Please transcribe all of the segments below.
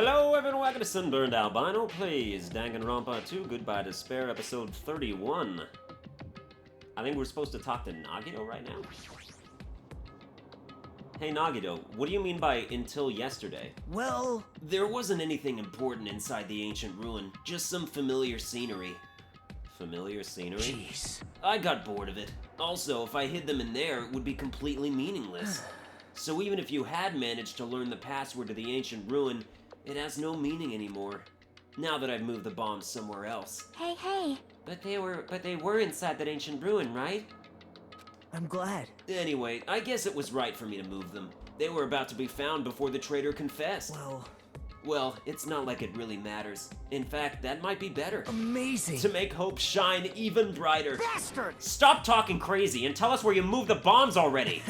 Hello everyone, welcome to Sunburned Albino Plays Danganronpa 2 Goodbye Despair, episode 31. I think we're supposed to talk to Nagito right now. Hey Nagito, what do you mean by until yesterday? Well, There wasn't anything important inside the ancient ruin, just some familiar scenery. Familiar scenery? jeez. I got bored of it. Also, if I hid them in there, it would be completely meaningless. So even if you had managed to learn the password to the ancient ruin, it has no meaning anymore. Now that I've moved the bombs somewhere else. Hey. But they were inside that ancient ruin, right? I'm glad. Anyway, I guess it was right for me to move them. They were about to be found before the traitor confessed. Well, it's not like it really matters. In fact, that might be better. Amazing. To make hope shine even brighter. Bastard! Stop talking crazy and tell us where you moved the bombs already!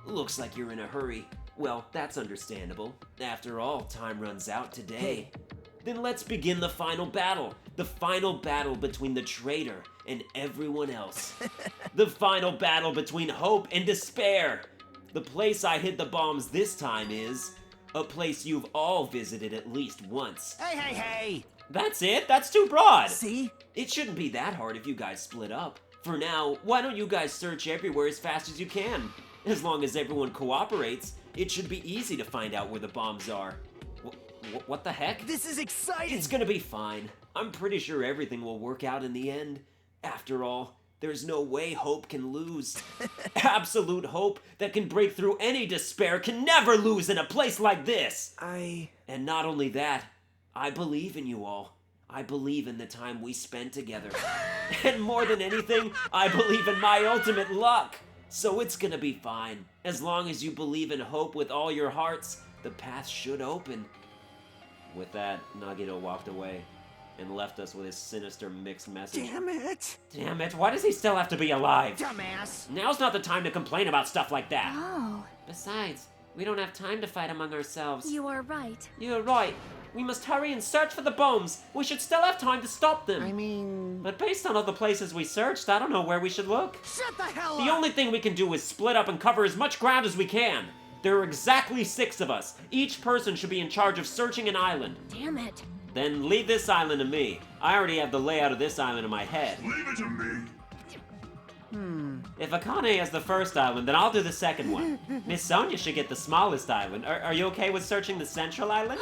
Looks like you're in a hurry. Well, that's understandable. After all, time runs out today. Hey. Then let's begin the final battle. The final battle between the traitor and everyone else. The final battle between hope and despair. The place I hid the bombs this time is a place you've all visited at least once. Hey! That's it? That's too broad. See? It shouldn't be that hard if you guys split up. For now, why don't you guys search everywhere as fast as you can? As long as everyone cooperates, it should be easy to find out where the bombs are. What the heck? This is exciting! It's gonna be fine. I'm pretty sure everything will work out in the end. After all, there's no way hope can lose. Absolute hope that can break through any despair can never lose in a place like this! And not only that, I believe in you all. I believe in the time we spent together. And more than anything, I believe in my ultimate luck. So it's gonna be fine. As long as you believe in hope with all your hearts, the path should open. With that, Nagito walked away and left us with his sinister mixed message. Damn it! Damn it, why does he still have to be alive? Dumbass! Now's not the time to complain about stuff like that. Oh, Besides, we don't have time to fight among ourselves. you are right. You're right. We must hurry and search for the bombs. We should still have time to stop them. I mean... But based on all the places we searched, I don't know where we should look. Shut the hell up! The only thing we can do is split up and cover as much ground as we can. There are exactly 6 of us. Each person should be in charge of searching an island. Damn it. Then leave this island to me. I already have the layout of this island in my head. Leave it to me. If Akane has the first island, then I'll do the second one. Miss Sonia should get the smallest island. Are you okay with searching the central island?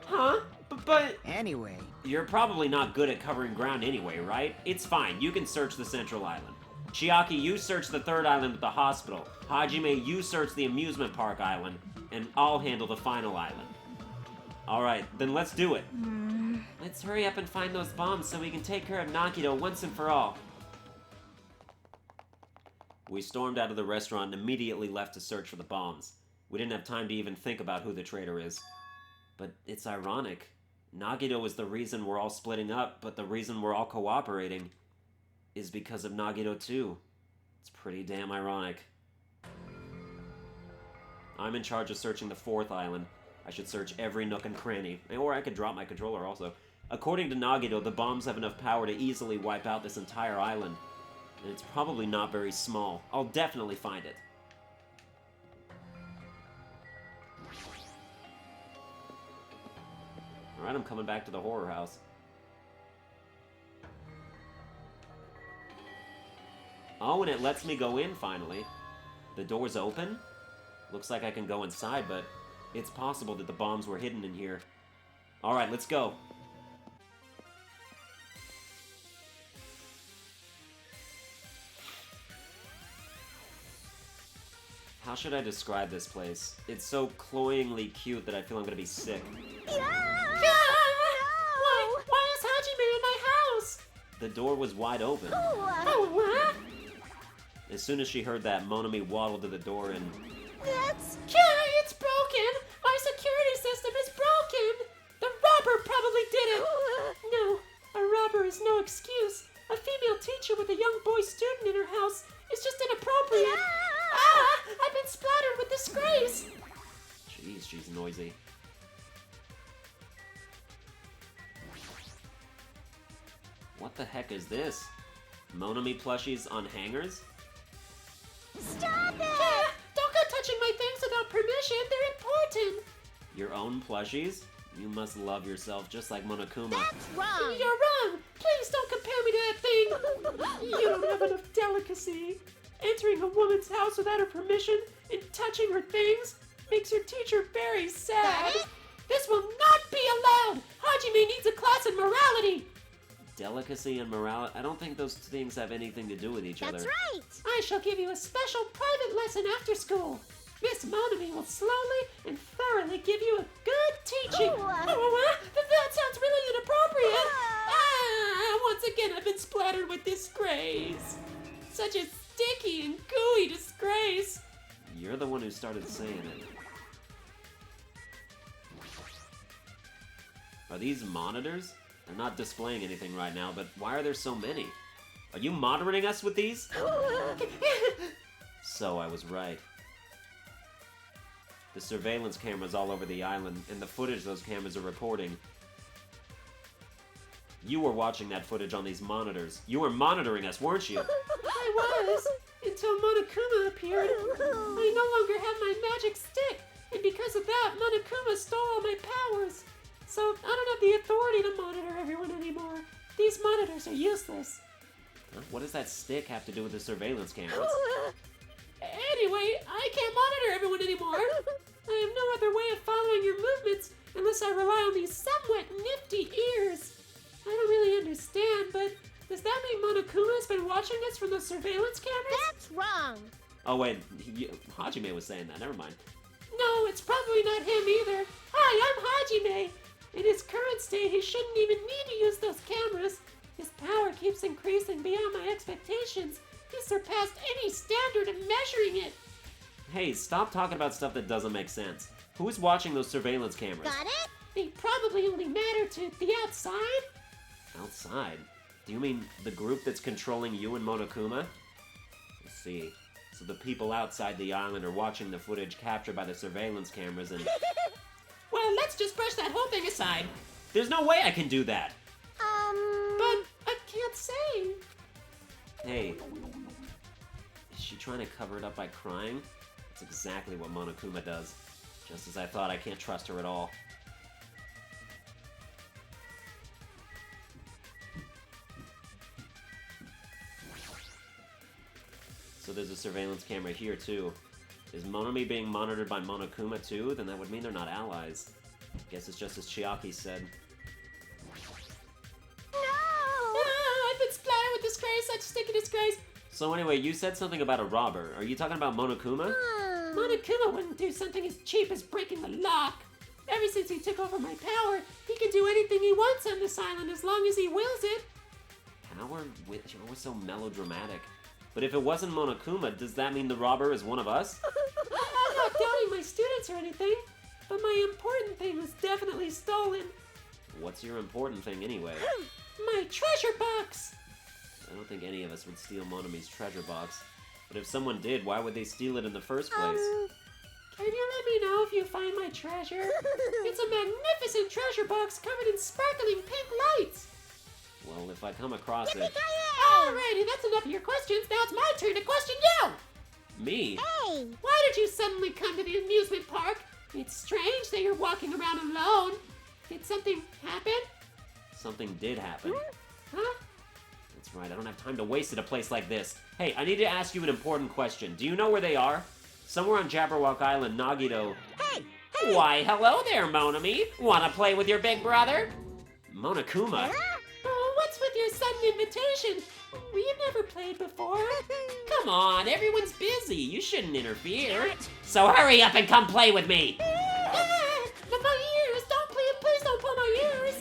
Huh? But Anyway... you're probably not good at covering ground anyway, right? It's fine, you can search the central island. Chiaki, you search the third island with the hospital. Hajime, you search the amusement park island. And I'll handle the final island. Alright, then let's do it. Let's hurry up and find those bombs so we can take care of Nagito once and for all. We stormed out of the restaurant and immediately left to search for the bombs. We didn't have time to even think about who the traitor is. But it's ironic. Nagito is the reason we're all splitting up, but the reason we're all cooperating is because of Nagito too. It's pretty damn ironic. I'm in charge of searching the 4th island. I should search every nook and cranny. Or I could drop my controller also. According to Nagito, the bombs have enough power to easily wipe out this entire island. And it's probably not very small. I'll definitely find it. Alright, I'm coming back to the horror house. Oh, and it lets me go in, finally. The door's open? Looks like I can go inside, but it's possible that the bombs were hidden in here. Alright, let's go. How should I describe this place? It's so cloyingly cute that I feel I'm gonna be sick. Why is Hajime in my house? The door was wide open. Oh, what? As soon as she heard that, Monami waddled to the door and... It's broken. My security system is broken. The robber probably did it. No, a robber is no excuse. A female teacher with a young boy student in her house is just inappropriate. I've been splattered with disgrace. Jeez, she's noisy. What the heck is this? Monami plushies on hangers? Stop it! Don't go touching my things without permission. They're important. Your own plushies? You must love yourself just like Monokuma. That's wrong. You're wrong! Please don't compare me to that thing! You don't have enough delicacy. Entering a woman's house without her permission and touching her things makes your teacher very sad. This will not be allowed! Hajime needs a class in morality! Delicacy and morality? I don't think those things have anything to do with each That's other. right. I shall give you a special private lesson after school. Miss Monami will slowly and thoroughly give you a good teaching. That sounds really inappropriate. Once again I've been splattered with disgrace. Such a sticky and gooey disgrace. You're the one who started saying it. Are these monitors? They're not displaying anything right now, but why are there so many? Are you monitoring us with these? So I was right. The surveillance cameras all over the island, and the footage those cameras are reporting. You were watching that footage on these monitors. You were monitoring us, weren't you? I was, until Monokuma appeared. I no longer have my magic stick, and because of that, Monokuma stole all my powers. So I don't have the authority to monitor everyone anymore. These monitors are useless. Huh? What does that stick have to do with the surveillance cameras? Anyway, I can't monitor everyone anymore. I have no other way of following your movements unless I rely on these somewhat nifty ears. I don't really understand, but does that mean Monokuma's been watching us from the surveillance cameras? That's wrong. Oh wait, Hajime was saying that, never mind. No, it's probably not him either. Hi, I'm Hajime. In his current state, he shouldn't even need to use those cameras. His power keeps increasing beyond my expectations. He surpassed any standard of measuring it. Hey, stop talking about stuff that doesn't make sense. Who's watching those surveillance cameras? Got it? They probably only matter to the outside. Outside? Do you mean the group that's controlling you and Monokuma? Let's see. So the people outside the island are watching the footage captured by the surveillance cameras and... Well, let's just brush that whole thing aside. There's no way I can do that! But I can't say. Hey, is she trying to cover it up by crying? That's exactly what Monokuma does. Just as I thought, I can't trust her at all. So there's a surveillance camera here too. Is Monomi being monitored by Monokuma too? Then that would mean they're not allies. Guess it's just as Chiaki said. I've been splattered with disgrace, such sticky disgrace. So anyway, you said something about a robber. Are you talking about Monokuma? Monokuma wouldn't do something as cheap as breaking the lock. Ever since he took over my power, he can do anything he wants on this island as long as he wills it. Power? You're always so melodramatic. But if it wasn't Monokuma, does that mean the robber is one of us? I'm not doubting my students or anything, but my important thing was definitely stolen. What's your important thing anyway? My treasure box! I don't think any of us would steal Monomi's treasure box. But if someone did, why would they steal it in the first place? Can you let me know if you find my treasure? It's a magnificent treasure box covered in sparkling pink lights. Well, if I come across it... Alrighty, that's enough of your questions. Now it's my turn to question you! Me? Hey! Why did you suddenly come to the amusement park? It's strange that you're walking around alone. Did something happen? Something did happen. Huh? That's right, I don't have time to waste at a place like this. Hey, I need to ask you an important question. Do you know where they are? Somewhere on Jabberwock Island, Nagito... Hey! Why, hello there, Monami. Wanna play with your big brother? Monokuma? Oh, what's with your sudden invitation? We've never played before. Come on, everyone's busy. You shouldn't interfere. So hurry up and come play with me. My ears! Please don't pull my ears!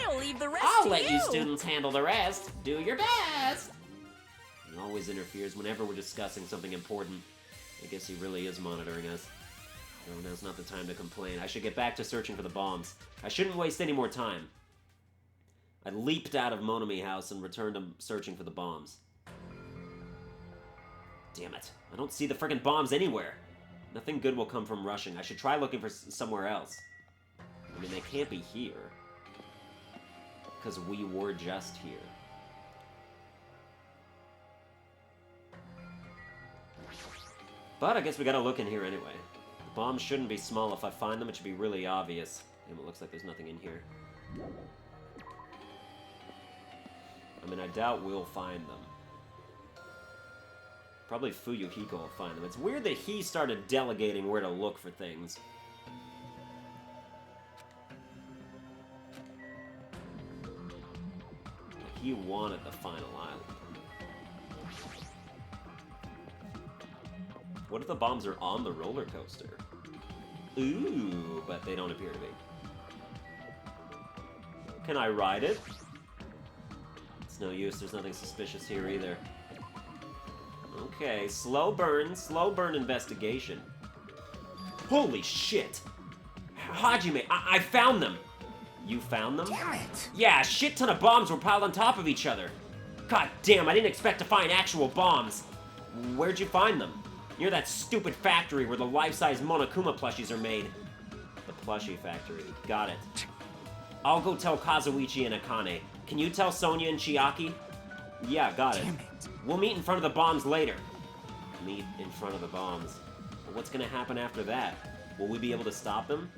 I'll leave the rest I'll to let you students handle the rest. Do your best. He always interferes whenever we're discussing something important. I guess he really is monitoring us. No, now's not the time to complain. I should get back to searching for the bombs. I shouldn't waste any more time. I leaped out of Monomi House and returned to searching for the bombs. Damn it. I don't see the friggin' bombs anywhere. Nothing good will come from rushing. I should try looking for somewhere else. I mean, they can't be here. Because we were just here. But I guess we gotta look in here anyway. The bombs shouldn't be small. If I find them, it should be really obvious. Damn, it looks like there's nothing in here. I mean, I doubt we'll find them. Probably Fuyuhiko will find them. It's weird that he started delegating where to look for things. He wanted the final island. What if the bombs are on the roller coaster? Ooh, but they don't appear to be. Can I ride it? It's no use, there's nothing suspicious here either. Okay, slow burn investigation. Holy shit! Hajime, I found them! You found them? Damn it! Yeah, a shit ton of bombs were piled on top of each other. God damn, I didn't expect to find actual bombs. Where'd you find them? Near that stupid factory where the life-size Monokuma plushies are made. The plushie factory. Got it. I'll go tell Kazuichi and Akane. Can you tell Sonya and Chiaki? Yeah, got it. Damn it. We'll meet in front of the bombs later. Meet in front of the bombs. But what's gonna happen after that? Will we be able to stop them?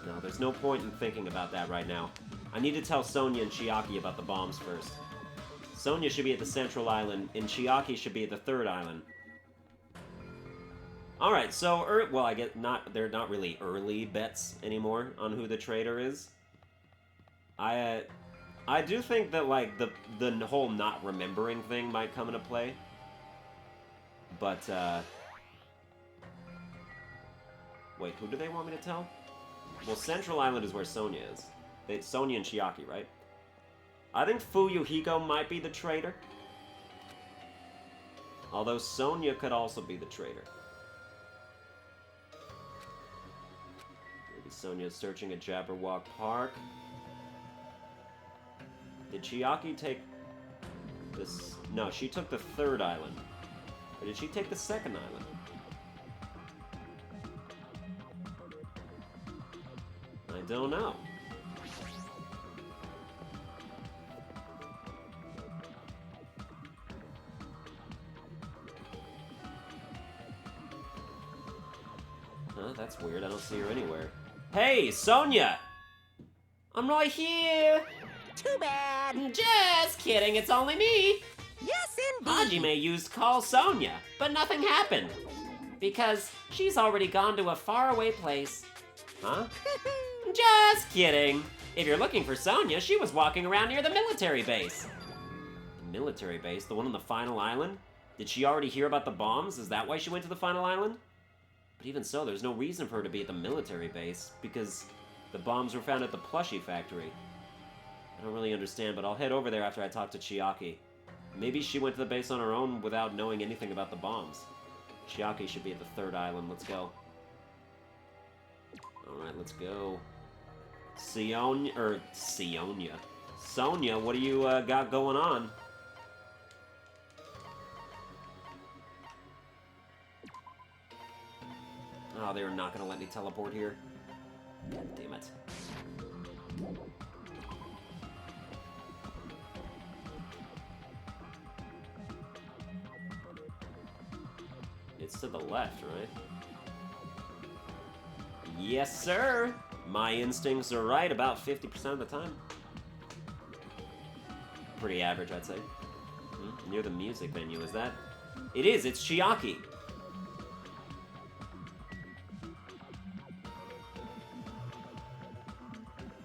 No, there's no point in thinking about that right now. I need to tell Sonya and Chiaki about the bombs first. Sonya should be at the central island, and Chiaki should be at the third island. Alright, so, well, I get they're not really early bets anymore on who the traitor is. I do think that, like, the whole not remembering thing might come into play. But, wait, who do they want me to tell? Well, Central Island is where Sonya is. Sonya and Chiaki, right? I think Fuyuhiko might be the traitor. Although Sonya could also be the traitor. Maybe Sonya's searching at Jabberwock Park. Did Chiaki take this? No, she took the third island. Or did she take the second island? I don't know. Huh, that's weird. I don't see her anywhere. Hey, Sonya! I'm right here! Too bad. Just kidding, it's only me. Yes, indeed. Hajime used call Sonya, but nothing happened. Because she's already gone to a faraway place. Huh? Just kidding. If you're looking for Sonya, she was walking around near the military base. The military base? The one on the final island? Did she already hear about the bombs? Is that why she went to the final island? But even so, there's no reason for her to be at the military base, because the bombs were found at the plushie factory. I don't really understand, but I'll head over there after I talk to Chiaki. Maybe she went to the base on her own without knowing anything about the bombs. Chiaki should be at the third island. Let's go. Alright, let's go. Sonya, what do you got going on? Oh, they were not gonna let me teleport here. God damn it. It's to the left, right? Yes, sir! My instincts are right about 50% of the time. Pretty average, I'd say. Near the music venue, is that? It is, it's Chiaki!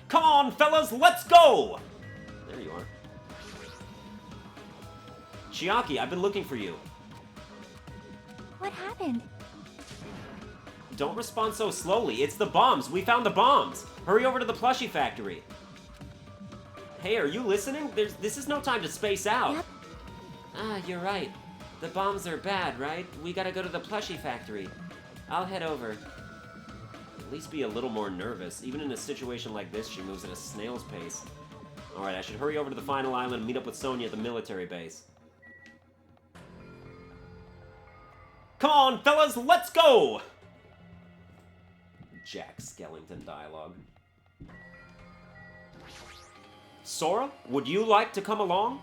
Come on, fellas, let's go! There you are. Chiaki, I've been looking for you. What happened? Don't respond so slowly. It's the bombs. We found the bombs. Hurry over to the plushie factory. Hey, are you listening? This is no time to space out. Yep. Ah, you're right. The bombs are bad, right? We gotta go to the plushie factory. I'll head over. At least be a little more nervous. Even in a situation like this, she moves at a snail's pace. Alright, I should hurry over to the final island and meet up with Sonya at the military base. Come on, fellas, let's go! Jack Skellington dialogue. Sora, would you like to come along?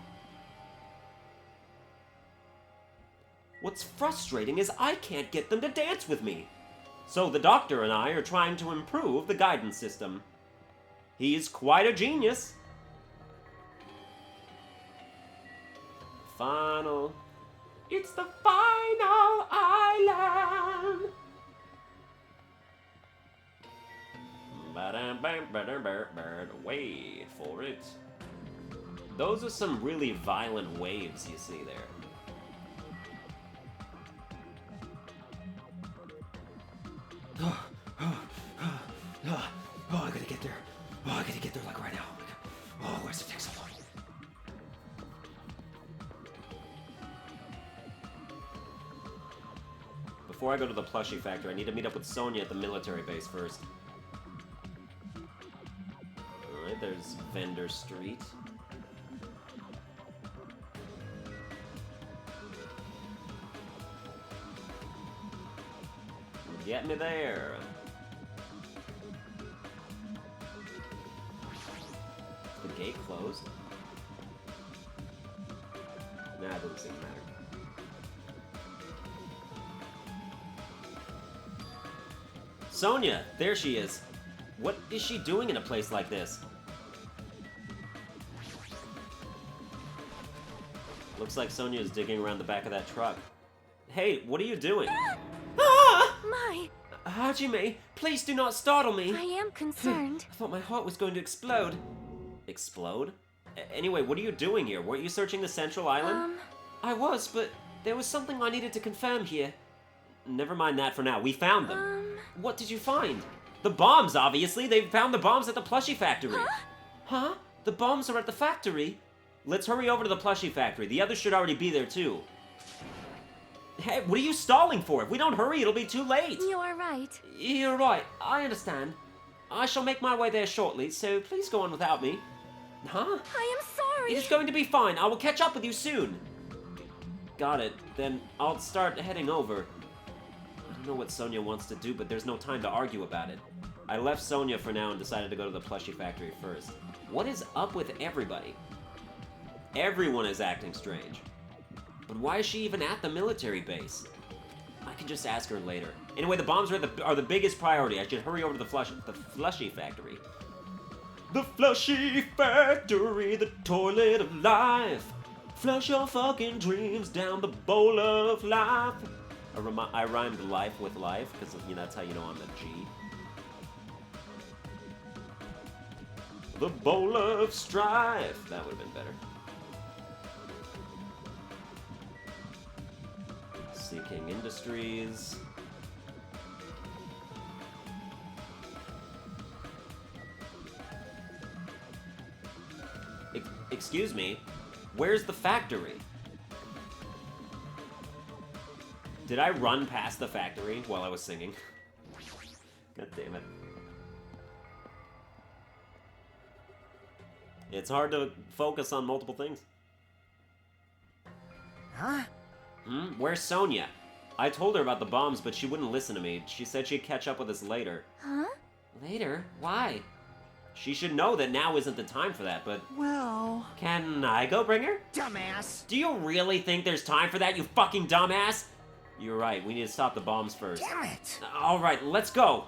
What's frustrating is I can't get them to dance with me. So the doctor and I are trying to improve the guidance system. He's quite a genius. Final. It's the final island. Wait for it. Those are some really violent waves you see there. Oh, I gotta get there. Oh, I gotta get there like right now. Oh, where's it take so long? Before I go to the plushie factory, I need to meet up with Sonia at the military base first. Alright, there's Vendor Street. Get me there. Is the gate closed? Nah, it doesn't seem to matter. Sonia! There she is. What is she doing in a place like this? Looks like Sonia is digging around the back of that truck. Hey, what are you doing? Ah! My, Hajime, please do not startle me. I am concerned. I thought my heart was going to explode. Explode? Anyway, what are you doing here? Weren't you searching the Central Island? I was, but there was something I needed to confirm here. Never mind that for now. We found them. What did you find? The bombs, obviously. They found the bombs at the plushie factory. Huh? The bombs are at the factory? Let's hurry over to the plushie factory. The others should already be there, too. Hey, what are you stalling for? If we don't hurry, it'll be too late. You are right. You're right. I understand. I shall make my way there shortly, so please go on without me. Huh? I am sorry. It's going to be fine. I will catch up with you soon. Got it. Then I'll start heading over. I don't know what Sonia wants to do, but there's no time to argue about it. I left Sonia for now and decided to go to the plushie factory first. What is up with everybody? Everyone is acting strange. But why is she even at the military base? I can just ask her later. Anyway, the bombs are the biggest priority. I should hurry over to the Flushy factory. The Flushy factory, the toilet of life. Flush your fucking dreams down the bowl of life. I rhymed life with life, because that's how you know I'm a G. The bowl of strife. That would have been better. Seeking Industries. Excuse me, where's the factory? Did I run past the factory while I was singing? God damn it. It's hard to focus on multiple things. Huh? Where's Sonia? I told her about the bombs, but she wouldn't listen to me. She said she'd catch up with us later. Huh? Later? Why? She should know that now isn't the time for that, but... Well... Can I go bring her? Dumbass! Do you really think there's time for that, you fucking dumbass? You're right, we need to stop the bombs first. Damn it! Alright, let's go!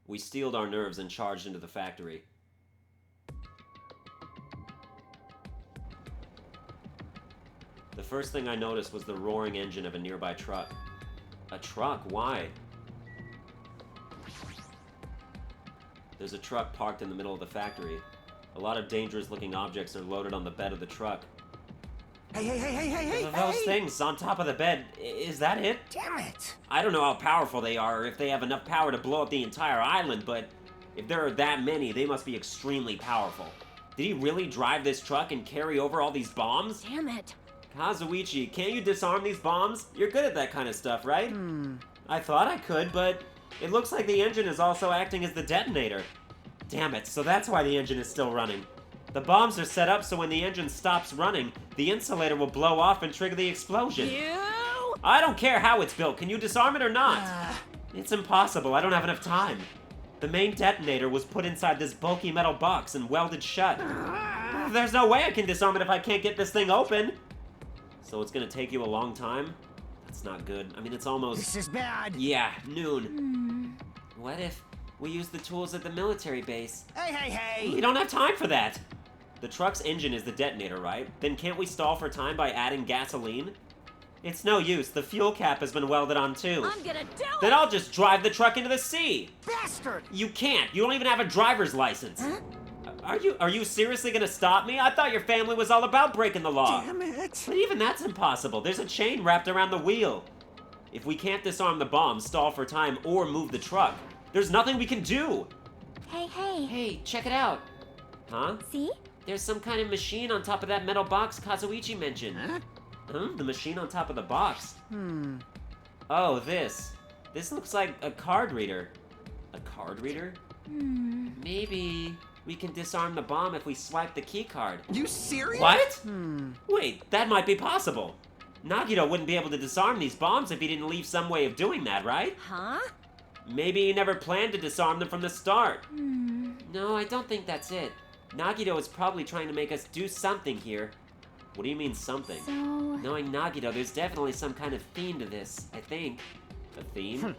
We steeled our nerves and charged into the factory. The first thing I noticed was the roaring engine of a nearby truck. A truck? Why? There's a truck parked in the middle of the factory. A lot of dangerous-looking objects are loaded on the bed of the truck. Hey! Those things on top of the bed, is that it? Damn it! I don't know how powerful they are, or if they have enough power to blow up the entire island, but if there are that many, they must be extremely powerful. Did he really drive this truck and carry over all these bombs? Damn it. Kazuichi, can't you disarm these bombs? You're good at that kind of stuff, right? I thought I could, but it looks like the engine is also acting as the detonator. Damn it, so that's why the engine is still running. The bombs are set up so when the engine stops running, the insulator will blow off and trigger the explosion. I don't care how it's built. Can you disarm it or not? It's impossible. I don't have enough time. The main detonator was put inside this bulky metal box and welded shut. There's no way I can disarm it if I can't get this thing open. So it's gonna take you a long time? That's not good. I mean, it's almost... This is bad! Yeah, noon. What if We use the tools at the military base. Hey! We don't have time for that! The truck's engine is the detonator, right? Then can't we stall for time by adding gasoline? It's no use, the fuel cap has been welded on too. I'm gonna do it! Then I'll just drive the truck into the sea! Bastard! You can't, you don't even have a driver's license. Huh? Are you seriously gonna stop me? I thought your family was all about breaking the law. Damn it! But even that's impossible, there's a chain wrapped around the wheel. If we can't disarm the bomb, stall for time, or move the truck, there's nothing we can do! Hey. Hey, check it out. Huh? See? There's some kind of machine on top of that metal box Kazuichi mentioned. Huh? Huh? The machine on top of the box. Oh, this. This looks like a card reader. A card reader? Maybe we can disarm the bomb if we swipe the key card. You serious? What? Wait, that might be possible. Nagito wouldn't be able to disarm these bombs if he didn't leave some way of doing that, right? Huh? Maybe he never planned to disarm them from the start. No, I don't think that's it. Nagito is probably trying to make us do something here. What do you mean, something? So... Knowing Nagito, there's definitely some kind of theme to this, I think. A theme?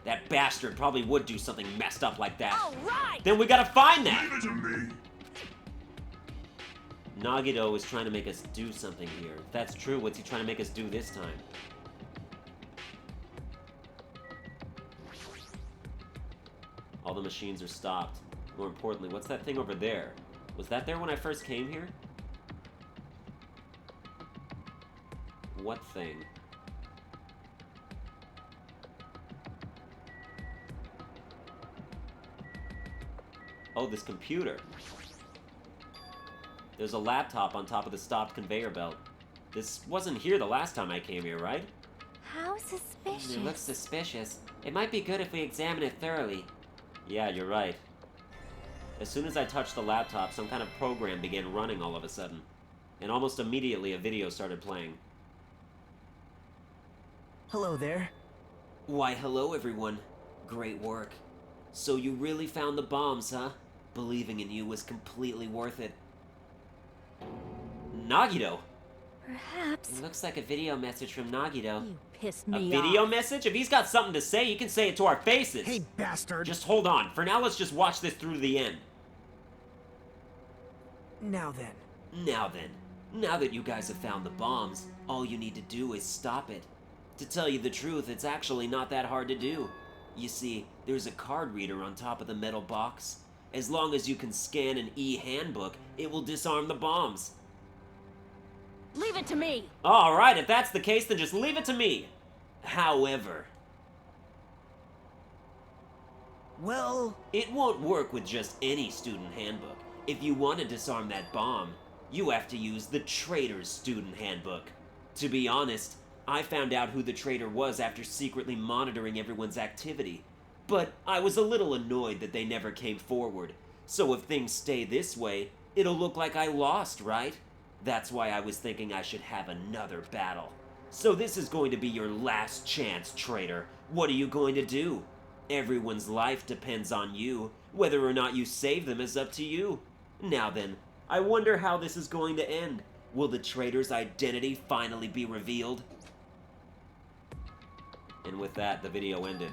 That bastard probably would do something messed up like that. All right! Then we gotta find that! Leave it to me. Nagito is trying to make us do something here. If that's true, what's he trying to make us do this time? All the machines are stopped. More importantly, what's that thing over there? Was that there when I first came here? What thing? Oh, this computer. There's a laptop on top of the stopped conveyor belt. This wasn't here the last time I came here, right? How suspicious. It looks suspicious. It might be good if we examine it thoroughly. Yeah, you're right. As soon as I touched the laptop, some kind of program began running all of a sudden. And almost immediately a video started playing. Hello there. Why, hello everyone. Great work. So you really found the bombs, huh? Believing in you was completely worth it. Nagito! Perhaps. It looks like a video message from Nagito. You pissed A me video off. message? If he's got something to say, he can say it to our faces. Hey, bastard. Just hold on. For now, let's just watch this through to the end. Now then. Now that you guys have found the bombs, all you need to do is stop it. To tell you the truth, it's actually not that hard to do. You see, there's a card reader on top of the metal box. As long as you can scan an e-handbook, it will disarm the bombs. Leave it to me. Alright, if that's the case, then just leave it to me. However, Well, it won't work with just any student handbook. If you want to disarm that bomb, you have to use the Traitor's student handbook. To be honest, I found out who the traitor was after secretly monitoring everyone's activity. But I was a little annoyed that they never came forward. So if things stay this way, it'll look like I lost, right? That's why I was thinking I should have another battle. So this is going to be your last chance, traitor. What are you going to do? Everyone's life depends on you. Whether or not you save them is up to you. Now then, I wonder how this is going to end. Will the traitor's identity finally be revealed? And with that, the video ended.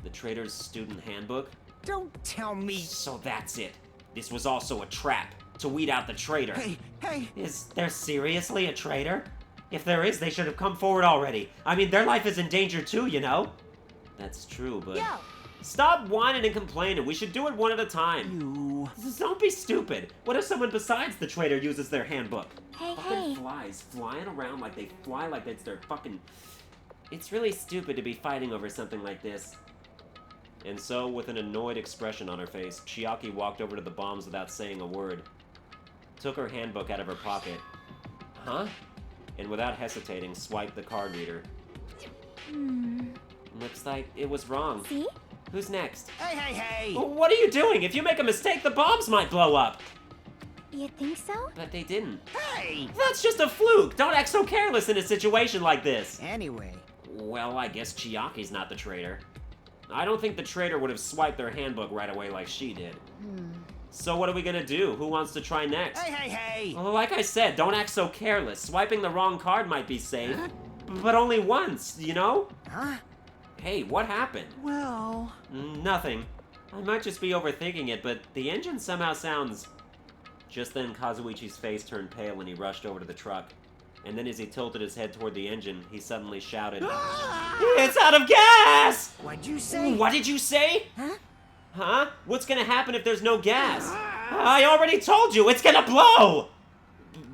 The traitor's student handbook? don't tell me. So that's it. This was also a trap to weed out the traitor. Hey. Is there seriously a traitor? If there is, they should have come forward already. I mean, their life is in danger too, you know? That's true, but... Yo. Stop whining and complaining. We should do it one at a time. You. Just don't be stupid. What if someone besides the traitor uses their handbook? Hey, Fucking hey. flies flying around like they fly like it's their fucking... It's really stupid to be fighting over something like this. And so, with an annoyed expression on her face, Chiaki walked over to the bombs without saying a word. Took her handbook out of her pocket. Huh? And without hesitating, swiped the card reader. Looks like it was wrong. See? Who's next? Hey. What are you doing? If you make a mistake, the bombs might blow up. You think so? But they didn't. Hey. That's just a fluke. Don't act so careless in a situation like this. Anyway. Well, I guess Chiaki's not the traitor. I don't think the traitor would have swiped their handbook right away like she did. So what are we gonna do? Who wants to try next? Hey. Well, like I said, don't act so careless. Swiping the wrong card might be safe. But only once, you know? Huh? Hey, what happened? Well. Nothing. I might just be overthinking it, but the engine somehow sounds... Just then, Kazuichi's face turned pale and he rushed over to the truck. And then as he tilted his head toward the engine, he suddenly shouted, "It's out of gas!" What'd you say? What did you say? Huh? Huh? What's gonna happen if there's no gas? I already told you, it's gonna blow!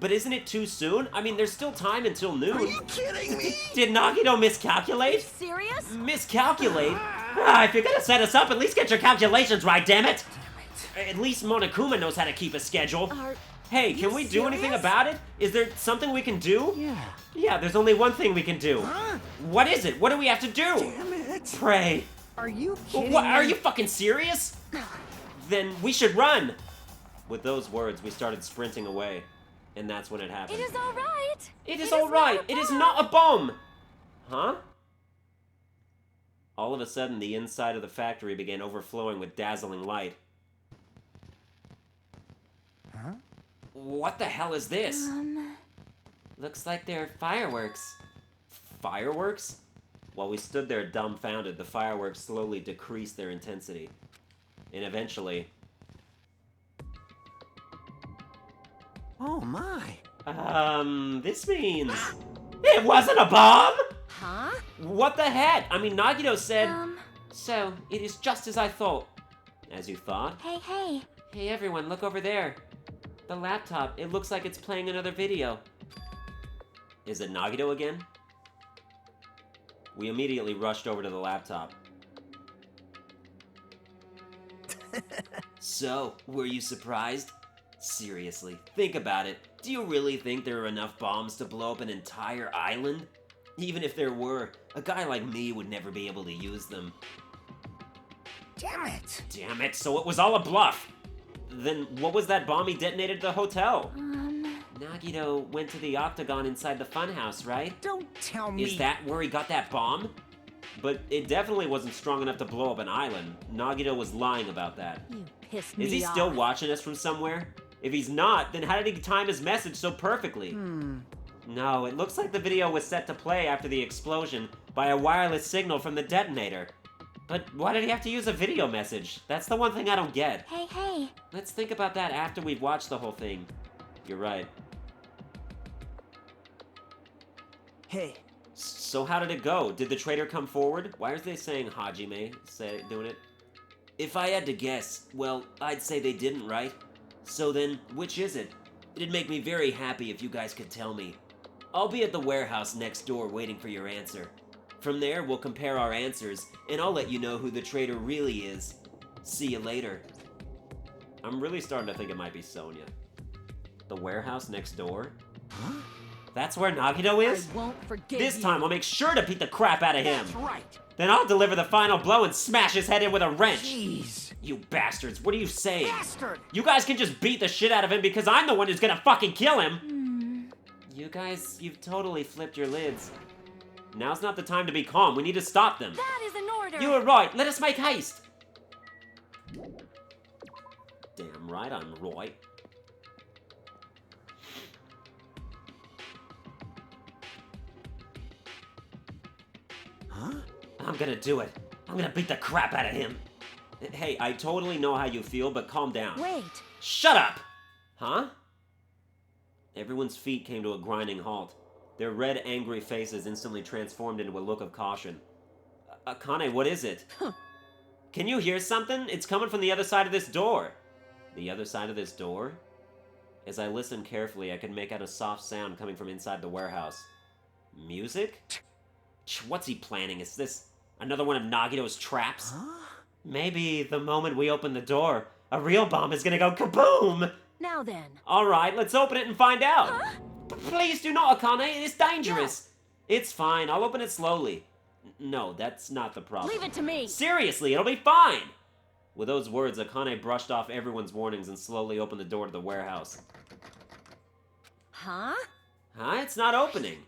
But isn't it too soon? I mean, there's still time until noon. Are you kidding me? Did Nagito miscalculate? Serious? Miscalculate? If you're gonna set us up, at least get your calculations right, damn it! At least Monokuma knows how to keep a schedule. Hey, can we do anything about it? Is there something we can do? Yeah, there's only one thing we can do. Huh? What is it? What do we have to do? Damn it. Pray. Are you kidding What, me? are you fucking serious? Then we should run. With those words, we started sprinting away. And that's when it happened. It is all right. It is all right. It is not a bomb. Huh? All of a sudden, the inside of the factory began overflowing with dazzling light. Huh? What the hell is this? Looks like they're fireworks. Fireworks? While we stood there dumbfounded, the fireworks slowly decreased their intensity. And eventually... Oh my. This means... It wasn't a bomb?! Huh? What the heck? I mean, Nagito said... Um, So, it is just as I thought. As you thought? hey. Hey everyone, look over there. The laptop, it looks like it's playing another video. Is it Nagito again? We immediately rushed over to the laptop. So, were you surprised? Seriously, think about it. Do you really think there are enough bombs to blow up an entire island? Even if there were, a guy like me would never be able to use them. Damn it. Damn it, so it was all a bluff! Then what was that bomb he detonated at the hotel? Nagito went to the octagon inside the funhouse, right? Don't tell me. Is that where he got that bomb? But it definitely wasn't strong enough to blow up an island. Nagito was lying about that. You pissed me off. Is he still watching us from somewhere? If he's not, then how did he time his message so perfectly? No, it looks like the video was set to play after the explosion by a wireless signal from the detonator. But why did he have to use a video message? That's the one thing I don't get. Hey. Let's think about that after we've watched the whole thing. You're right. Hey. So how did it go? Did the traitor come forward? Why are they saying Hajime doing it? If I had to guess, well, I'd say they didn't, right? So then, which is it? It'd make me very happy if you guys could tell me. I'll be at the warehouse next door waiting for your answer. From there, we'll compare our answers, and I'll let you know who the traitor really is. See you later. I'm really starting to think it might be Sonia. The warehouse next door? Huh? That's where Nagito is? I won't forgive This you. time I'll make sure to beat the crap out of him. That's right. Then I'll deliver the final blow and smash his head in with a wrench. Jeez. You bastards, what are you saying? Bastard. You guys can just beat the shit out of him because I'm the one who's gonna fucking kill him. You guys, you've totally flipped your lids. Now's not the time to be calm. We need to stop them. That is an order. You were right. Let us make haste. Damn right I'm right. Huh? I'm gonna do it. I'm gonna beat the crap out of him. Hey, I totally know how you feel, but calm down. Wait. Shut up! Huh? Everyone's feet came to a grinding halt. Their red, angry faces instantly transformed into a look of caution. Akane, what is it? Can you hear something? It's coming from the other side of this door. The other side of this door? As I listened carefully, I could make out a soft sound coming from inside the warehouse. Music? What's he planning? Is this another one of Nagito's traps? Huh? Maybe the moment we open the door, a real bomb is gonna go kaboom! Now then. Alright, let's open it and find out! Please do not, Akane, it is dangerous! It's fine, I'll open it slowly. No, that's not the problem. Leave it to me. Seriously, it'll be fine! With those words, Akane brushed off everyone's warnings and slowly opened the door to the warehouse. Huh? Huh? It's not opening.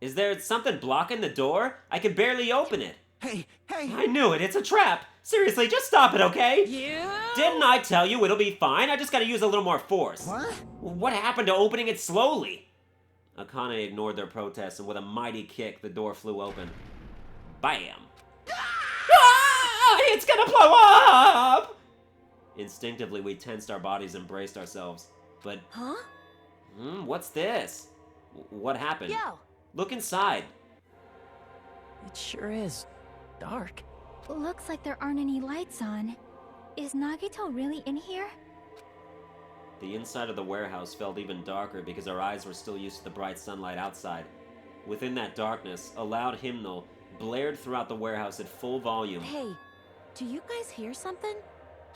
Is there something blocking the door? I can barely open it. Hey. I knew it, it's a trap! Seriously, just stop it, okay? You? Didn't I tell you it'll be fine? I just gotta use a little more force. What? What happened to opening it slowly? Akane ignored their protests, and with a mighty kick, the door flew open. Bam! Ah! It's gonna blow up! Instinctively, we tensed our bodies and braced ourselves. But, Huh? what's this? What happened? Yo! Look inside. It sure is dark. Looks like there aren't any lights on. Is Nagito really in here? The inside of the warehouse felt even darker because our eyes were still used to the bright sunlight outside. Within that darkness, a loud hymnal blared throughout the warehouse at full volume. Hey, do you guys hear something?